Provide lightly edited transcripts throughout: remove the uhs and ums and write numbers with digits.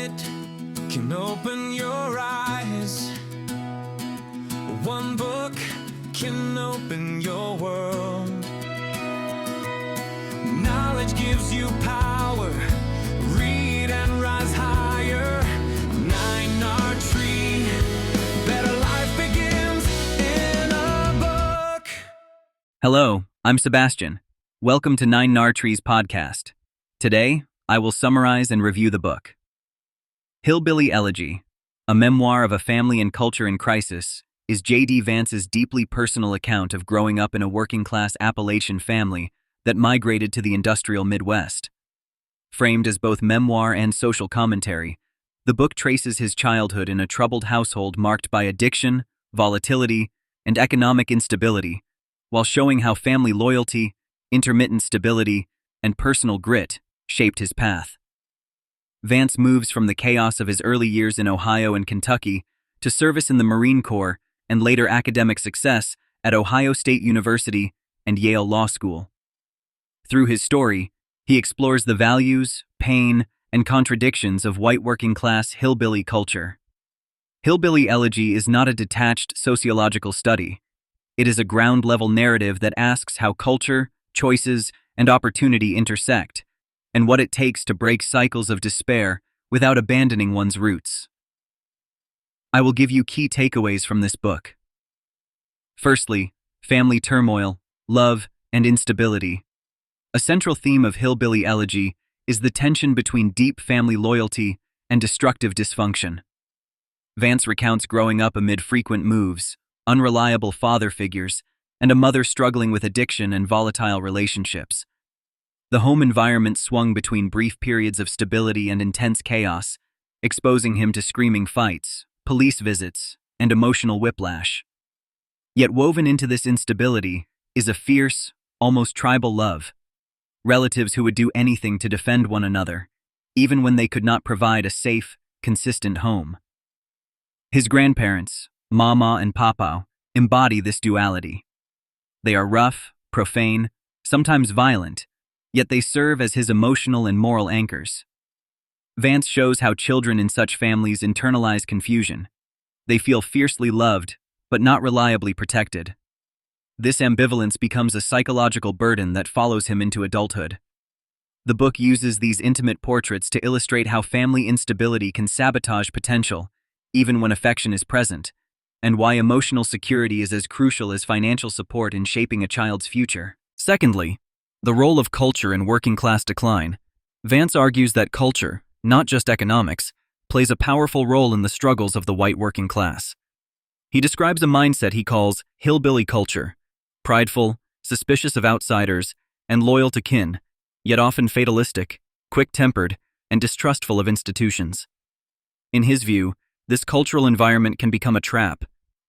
minute can open your eyes. One book can open your world. Knowledge gives you power. Read and rise higher. 9R Tree. Better life begins in a book. Hello, I'm Sebastian. Welcome to 9R Tree's podcast. Today, I will summarize and review the book. Hillbilly Elegy, a memoir of a family and culture in crisis, is J.D. Vance's deeply personal account of growing up in a working-class Appalachian family that migrated to the industrial Midwest. Framed as both memoir and social commentary, the book traces his childhood in a troubled household marked by addiction, volatility, and economic instability, while showing how family loyalty, intermittent stability, and personal grit shaped his path. Vance moves from the chaos of his early years in Ohio and Kentucky to service in the Marine Corps and later academic success at Ohio State University and Yale Law School. Through his story, he explores the values, pain, and contradictions of white working-class hillbilly culture. Hillbilly Elegy is not a detached sociological study. It is a ground-level narrative that asks how culture, choices, and opportunity intersect, and what it takes to break cycles of despair without abandoning one's roots. I will give you key takeaways from this book. Firstly, family turmoil, love, and instability. A central theme of Hillbilly Elegy is the tension between deep family loyalty and destructive dysfunction. Vance recounts growing up amid frequent moves, unreliable father figures, and a mother struggling with addiction and volatile relationships. The home environment swung between brief periods of stability and intense chaos, exposing him to screaming fights, police visits, and emotional whiplash. Yet woven into this instability is a fierce, almost tribal love. Relatives who would do anything to defend one another, even when they could not provide a safe, consistent home. His grandparents, Mamaw and Papaw, embody this duality. They are rough, profane, sometimes violent, yet they serve as his emotional and moral anchors. Vance shows how children in such families internalize confusion. They feel fiercely loved, but not reliably protected. This ambivalence becomes a psychological burden that follows him into adulthood. The book uses these intimate portraits to illustrate how family instability can sabotage potential, even when affection is present, and why emotional security is as crucial as financial support in shaping a child's future. Secondly, the role of culture in working-class decline. Vance argues that culture, not just economics, plays a powerful role in the struggles of the white working class. He describes a mindset he calls hillbilly culture, prideful, suspicious of outsiders, and loyal to kin, yet often fatalistic, quick-tempered, and distrustful of institutions. In his view, this cultural environment can become a trap,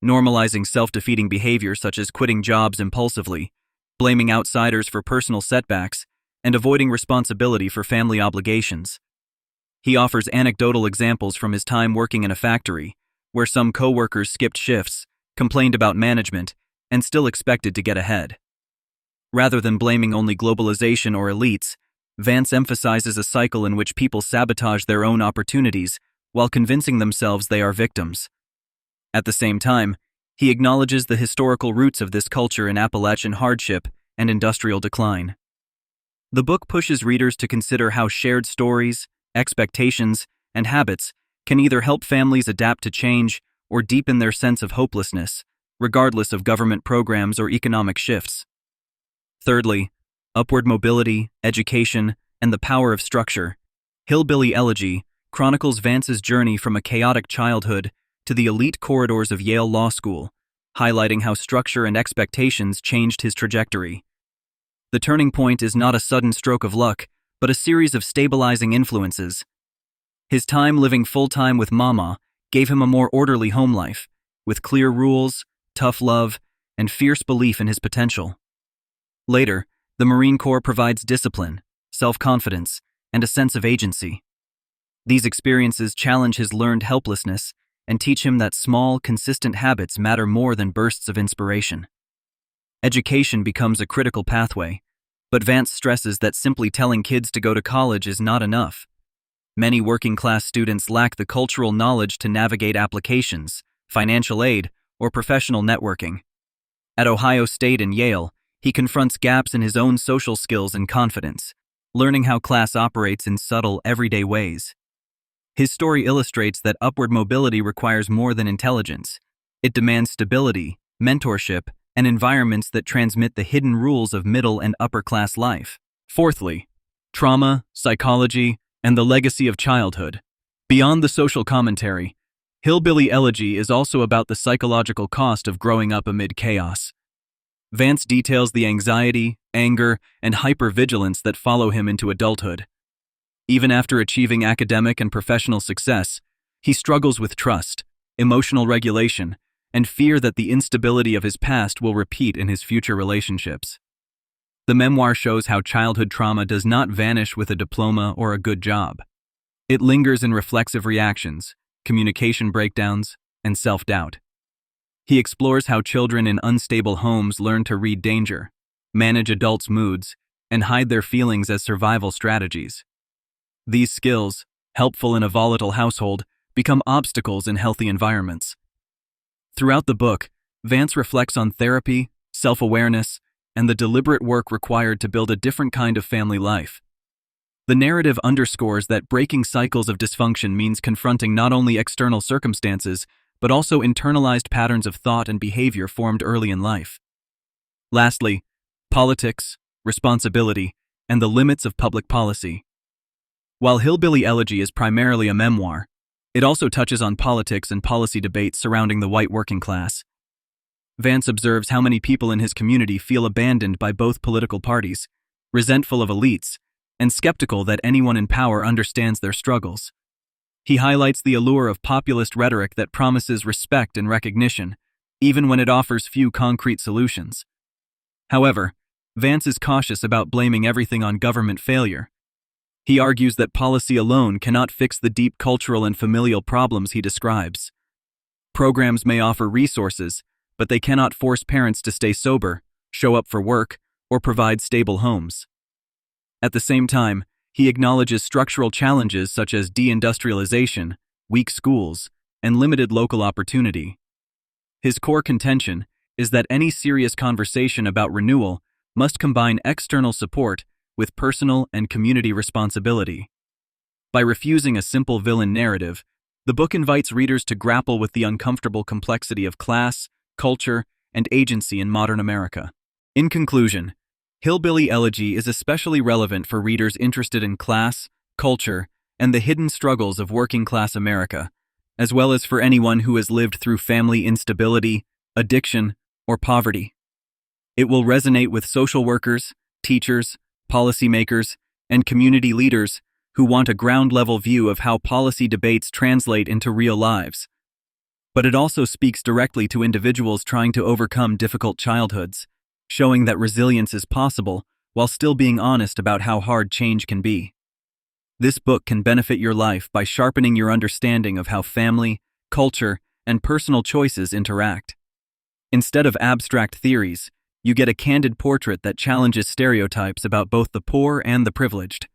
normalizing self-defeating behavior such as quitting jobs impulsively, blaming outsiders for personal setbacks, and avoiding responsibility for family obligations. He offers anecdotal examples from his time working in a factory, where some co-workers skipped shifts, complained about management, and still expected to get ahead. Rather than blaming only globalization or elites, Vance emphasizes a cycle in which people sabotage their own opportunities while convincing themselves they are victims. At the same time, he acknowledges the historical roots of this culture in Appalachian hardship and industrial decline. The book pushes readers to consider how shared stories, expectations, and habits can either help families adapt to change or deepen their sense of hopelessness, regardless of government programs or economic shifts. Thirdly, upward mobility, education, and the power of structure. Hillbilly Elegy chronicles Vance's journey from a chaotic childhood to the elite corridors of Yale Law School, highlighting how structure and expectations changed his trajectory. The turning point is not a sudden stroke of luck, but a series of stabilizing influences. His time living full-time with Mama gave him a more orderly home life, with clear rules, tough love, and fierce belief in his potential. Later, the Marine Corps provides discipline, self-confidence, and a sense of agency. These experiences challenge his learned helplessness and teach him that small, consistent habits matter more than bursts of inspiration. Education becomes a critical pathway, but Vance stresses that simply telling kids to go to college is not enough. Many working-class students lack the cultural knowledge to navigate applications, financial aid, or professional networking. At Ohio State and Yale, he confronts gaps in his own social skills and confidence, learning how class operates in subtle, everyday ways. His story illustrates that upward mobility requires more than intelligence. It demands stability, mentorship, and environments that transmit the hidden rules of middle and upper-class life. Fourthly, trauma, psychology, and the legacy of childhood. Beyond the social commentary, Hillbilly Elegy is also about the psychological cost of growing up amid chaos. Vance details the anxiety, anger, and hypervigilance that follow him into adulthood. Even after achieving academic and professional success, he struggles with trust, emotional regulation, and fear that the instability of his past will repeat in his future relationships. The memoir shows how childhood trauma does not vanish with a diploma or a good job. It lingers in reflexive reactions, communication breakdowns, and self-doubt. He explores how children in unstable homes learn to read danger, manage adults' moods, and hide their feelings as survival strategies. These skills, helpful in a volatile household, become obstacles in healthy environments. Throughout the book, Vance reflects on therapy, self-awareness, and the deliberate work required to build a different kind of family life. The narrative underscores that breaking cycles of dysfunction means confronting not only external circumstances, but also internalized patterns of thought and behavior formed early in life. Lastly, politics, responsibility, and the limits of public policy. While Hillbilly Elegy is primarily a memoir, it also touches on politics and policy debates surrounding the white working class. Vance observes how many people in his community feel abandoned by both political parties, resentful of elites, and skeptical that anyone in power understands their struggles. He highlights the allure of populist rhetoric that promises respect and recognition, even when it offers few concrete solutions. However, Vance is cautious about blaming everything on government failure. He argues that policy alone cannot fix the deep cultural and familial problems he describes. Programs may offer resources, but they cannot force parents to stay sober, show up for work, or provide stable homes. At the same time, he acknowledges structural challenges such as deindustrialization, weak schools, and limited local opportunity. His core contention is that any serious conversation about renewal must combine external support with personal and community responsibility. By refusing a simple villain narrative, the book invites readers to grapple with the uncomfortable complexity of class, culture, and agency in modern America. In conclusion, Hillbilly Elegy is especially relevant for readers interested in class, culture, and the hidden struggles of working-class America, as well as for anyone who has lived through family instability, addiction, or poverty. It will resonate with social workers, teachers, policymakers, and community leaders who want a ground-level view of how policy debates translate into real lives. But it also speaks directly to individuals trying to overcome difficult childhoods, showing that resilience is possible while still being honest about how hard change can be. This book can benefit your life by sharpening your understanding of how family, culture, and personal choices interact. Instead of abstract theories, you get a candid portrait that challenges stereotypes about both the poor and the privileged.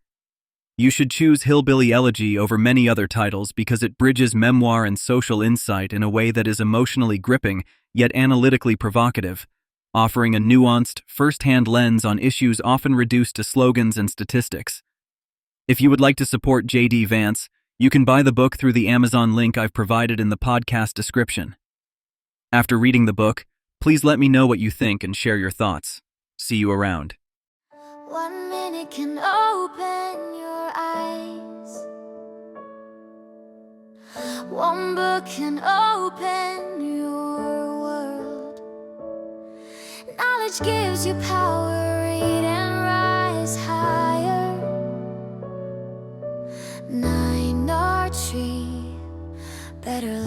You should choose Hillbilly Elegy over many other titles because it bridges memoir and social insight in a way that is emotionally gripping yet analytically provocative, offering a nuanced, first-hand lens on issues often reduced to slogans and statistics. If you would like to support J.D. Vance, you can buy the book through the Amazon link I've provided in the podcast description. After reading the book, please let me know what you think and share your thoughts. See you around. 1 minute can open your eyes. 1 book can open your world. Knowledge gives you power, read and rise higher. 9 or tree, better